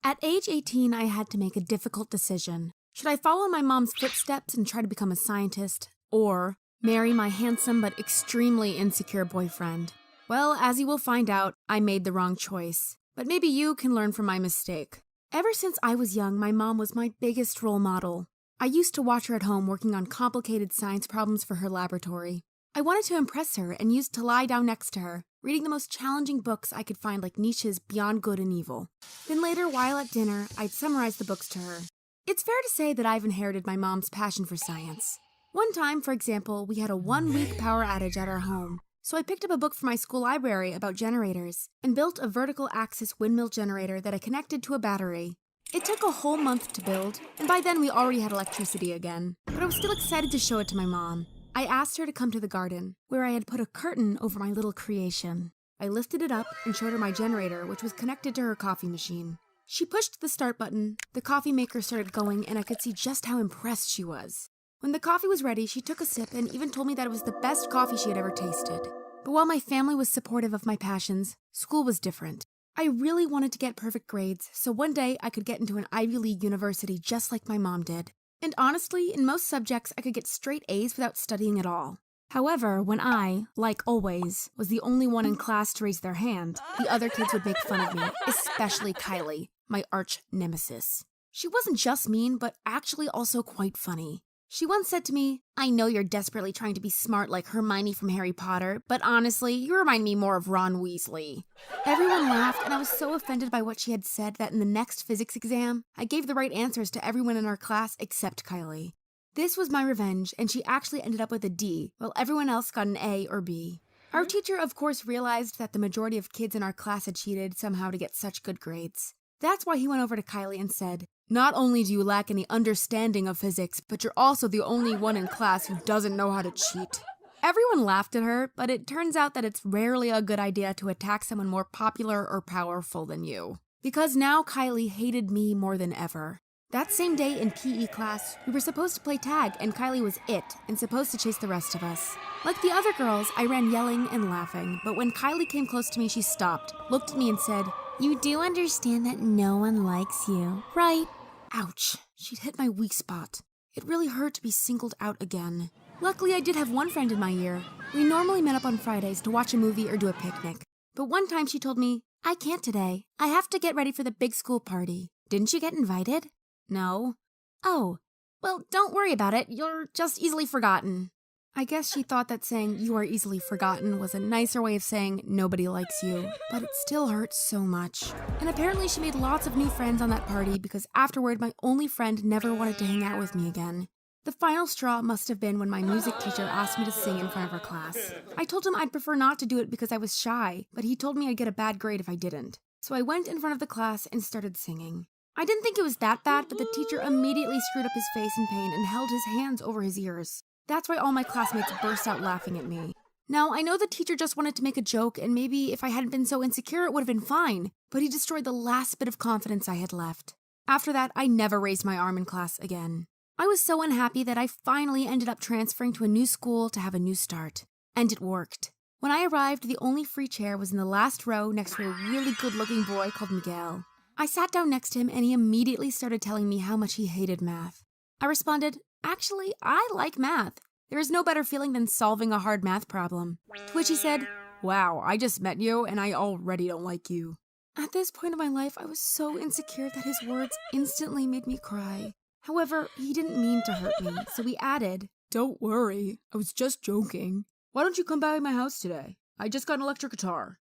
At age 18, I had to make a difficult decision. Should I follow my mom's footsteps and try to become a scientist, or marry my handsome but extremely insecure boyfriend? Well, as you will find out, I made the wrong choice. But maybe you can learn from my mistake. Ever since I was young, my mom was my biggest role model. I used to watch her at home working on complicated science problems for her laboratory. I wanted to impress her and used to lie down next to her, reading the most challenging books I could find, like Nietzsche's Beyond Good and Evil. Then later, while at dinner, I'd summarize the books to her. It's fair to say that I've inherited my mom's passion for science. One time, for example, we had a 1-week power outage at our home, so I picked up a book from my school library about generators and built a vertical axis windmill generator that I connected to a battery. It took a whole month to build, and by then we already had electricity again, but I was still excited to show it to my mom. I asked her to come to the garden, where I had put a curtain over my little creation. I lifted it up and showed her my generator, which was connected to her coffee machine. She pushed the start button, the coffee maker started going, and I could see just how impressed she was. When the coffee was ready, she took a sip and even told me that it was the best coffee she had ever tasted. But while my family was supportive of my passions, school was different. I really wanted to get perfect grades, so one day I could get into an Ivy League university just like my mom did. And honestly, in most subjects, I could get straight A's without studying at all. However, when I, like always, was the only one in class to raise their hand, the other kids would make fun of me, especially Kylie, my arch nemesis. She wasn't just mean, but actually also quite funny. She once said to me, "I know you're desperately trying to be smart like Hermione from Harry Potter, but honestly, you remind me more of Ron Weasley." Everyone laughed, and I was so offended by what she had said that in the next physics exam, I gave the right answers to everyone in our class except Kylie. This was my revenge, and she actually ended up with a D, while everyone else got an A or B. Our teacher, of course, realized that the majority of kids in our class had cheated somehow to get such good grades. That's why he went over to Kylie and said, "Not only do you lack any understanding of physics, but you're also the only one in class who doesn't know how to cheat." Everyone laughed at her, but it turns out that it's rarely a good idea to attack someone more popular or powerful than you. Because now Kylie hated me more than ever. That same day in PE class, we were supposed to play tag, and Kylie was it, and supposed to chase the rest of us. Like the other girls, I ran yelling and laughing, but when Kylie came close to me, she stopped, looked at me and said, "You do understand that no one likes you, right?" Ouch, she'd hit my weak spot. It really hurt to be singled out again. Luckily, I did have one friend in my year. We normally met up on Fridays to watch a movie or do a picnic. But one time she told me, "I can't today. I have to get ready for the big school party." "Didn't you get invited?" "No." "Oh, well, don't worry about it. You're just easily forgotten." I guess she thought that saying "you are easily forgotten" was a nicer way of saying nobody likes you, but it still hurts so much. And apparently she made lots of new friends on that party because afterward my only friend never wanted to hang out with me again. The final straw must have been when my music teacher asked me to sing in front of her class. I told him I'd prefer not to do it because I was shy, but he told me I'd get a bad grade if I didn't. So I went in front of the class and started singing. I didn't think it was that bad, but the teacher immediately screwed up his face in pain and held his hands over his ears. That's why all my classmates burst out laughing at me. Now, I know the teacher just wanted to make a joke, and maybe if I hadn't been so insecure, it would have been fine, but he destroyed the last bit of confidence I had left. After that, I never raised my arm in class again. I was so unhappy that I finally ended up transferring to a new school to have a new start. And it worked. When I arrived, the only free chair was in the last row next to a really good-looking boy called Miguel. I sat down next to him, and he immediately started telling me how much he hated math. I responded, "Actually, I like math. There is no better feeling than solving a hard math problem." To which he said, "Wow, I just met you and I already don't like you." At this point of my life, I was so insecure that his words instantly made me cry. However, he didn't mean to hurt me, so he added, "Don't worry, I was just joking. Why don't you come by my house today? I just got an electric guitar."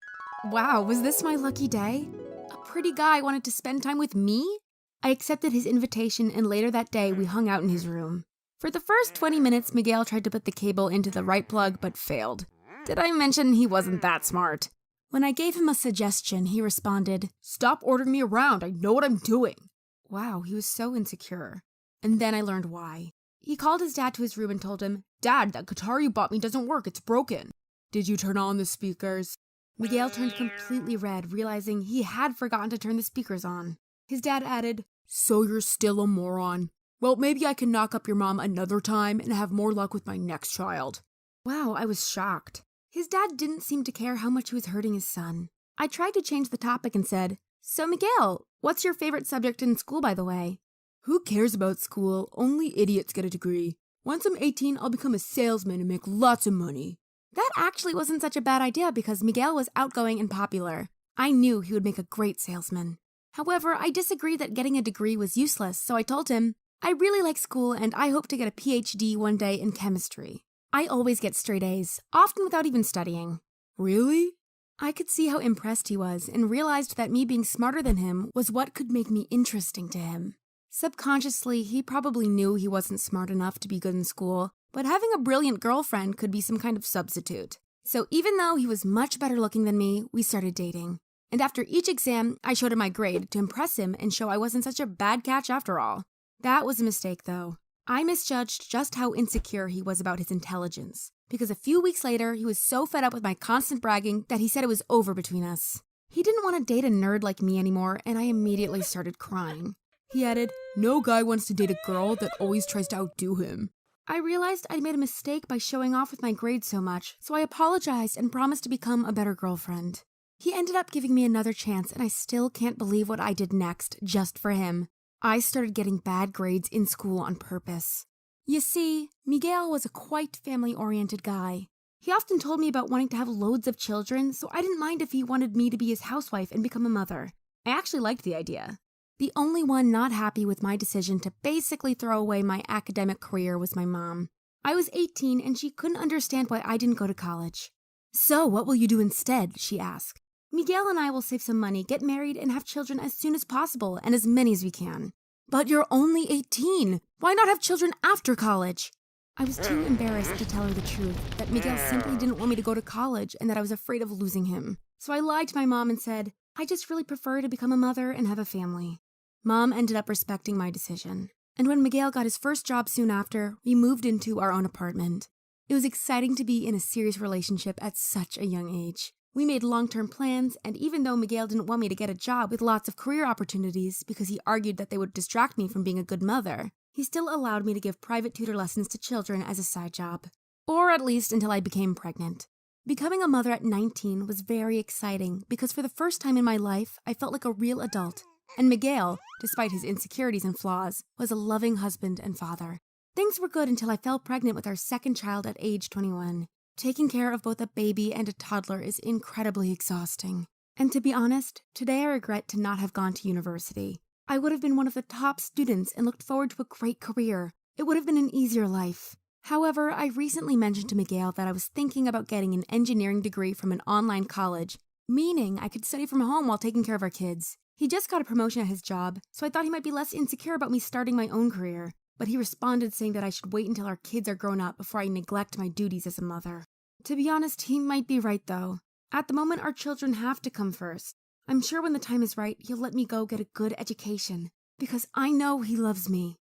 Wow, was this my lucky day? A pretty guy wanted to spend time with me? I accepted his invitation, and later that day, we hung out in his room. For the first 20 minutes, Miguel tried to put the cable into the right plug, but failed. Did I mention he wasn't that smart? When I gave him a suggestion, he responded, "Stop ordering me around, I know what I'm doing." Wow, he was so insecure. And then I learned why. He called his dad to his room and told him, "Dad, that guitar you bought me doesn't work, it's broken." "Did you turn on the speakers?" Miguel turned completely red, realizing he had forgotten to turn the speakers on. His dad added, "So you're still a moron. Well, maybe I can knock up your mom another time and have more luck with my next child." Wow, I was shocked. His dad didn't seem to care how much he was hurting his son. I tried to change the topic and said, So Miguel, what's your favorite subject in school, by the way? Who cares about school? Only idiots get a degree. Once I'm 18, I'll become a salesman and make lots of money. That actually wasn't such a bad idea because Miguel was outgoing and popular. I knew he would make a great salesman. However, I disagreed that getting a degree was useless, so I told him, I really like school and I hope to get a PhD one day in chemistry. I always get straight A's, often without even studying. Really? I could see how impressed he was and realized that me being smarter than him was what could make me interesting to him. Subconsciously, he probably knew he wasn't smart enough to be good in school, but having a brilliant girlfriend could be some kind of substitute. So even though he was much better looking than me, we started dating. And after each exam, I showed him my grade to impress him and show I wasn't such a bad catch after all. That was a mistake, though. I misjudged just how insecure he was about his intelligence, because a few weeks later, he was so fed up with my constant bragging that he said it was over between us. He didn't want to date a nerd like me anymore, and I immediately started crying. He added, "No guy wants to date a girl that always tries to outdo him." I realized I'd made a mistake by showing off with my grades so much, so I apologized and promised to become a better girlfriend. He ended up giving me another chance, and I still can't believe what I did next just for him. I started getting bad grades in school on purpose. You see, Miguel was a quite family-oriented guy. He often told me about wanting to have loads of children, so I didn't mind if he wanted me to be his housewife and become a mother. I actually liked the idea. The only one not happy with my decision to basically throw away my academic career was my mom. I was 18 and she couldn't understand why I didn't go to college. "So, what will you do instead?" she asked. Miguel and I will save some money, get married, and have children as soon as possible, and as many as we can. "But you're only 18. Why not have children after college?" I was too embarrassed to tell her the truth, that Miguel simply didn't want me to go to college and that I was afraid of losing him. So I lied to my mom and said, I just really prefer to become a mother and have a family. Mom ended up respecting my decision. And when Miguel got his first job soon after, we moved into our own apartment. It was exciting to be in a serious relationship at such a young age. We made long-term plans, and even though Miguel didn't want me to get a job with lots of career opportunities because he argued that they would distract me from being a good mother, he still allowed me to give private tutor lessons to children as a side job. Or at least until I became pregnant. Becoming a mother at 19 was very exciting because for the first time in my life, I felt like a real adult. And Miguel, despite his insecurities and flaws, was a loving husband and father. Things were good until I fell pregnant with our second child at age 21. Taking care of both a baby and a toddler is incredibly exhausting. And to be honest, today I regret to not have gone to university. I would have been one of the top students and looked forward to a great career. It would have been an easier life. However, I recently mentioned to Miguel that I was thinking about getting an engineering degree from an online college, meaning I could study from home while taking care of our kids. He just got a promotion at his job, so I thought he might be less insecure about me starting my own career. But he responded saying that I should wait until our kids are grown up before I neglect my duties as a mother. To be honest, he might be right though. At the moment, our children have to come first. I'm sure when the time is right, he'll let me go get a good education, because I know he loves me.